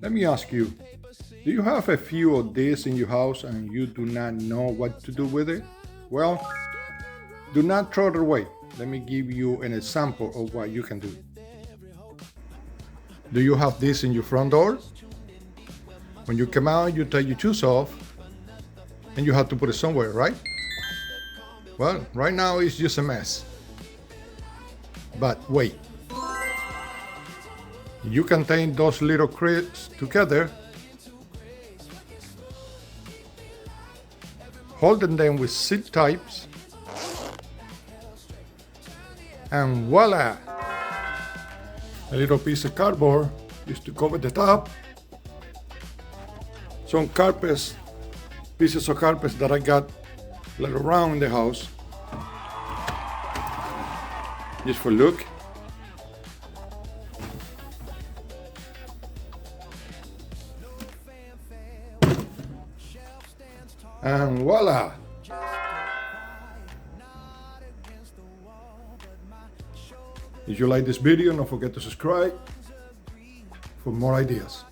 Let me ask you, do you have a few of these in your house and you do not know what to do with it? Well, do not throw it away. Let me give you an example of what you can do. Do you have this in your front door? When you come out, you take your shoes off and you have to put it somewhere, right? Well, right now it's just a mess. But wait. You can take those little crates together, holding them with zip ties, and voila! A little piece of cardboard used to cover the top. Some carpets, pieces of carpets that I got laid around in the house, just for look. And voila! If you like this video, don't forget to subscribe for more ideas.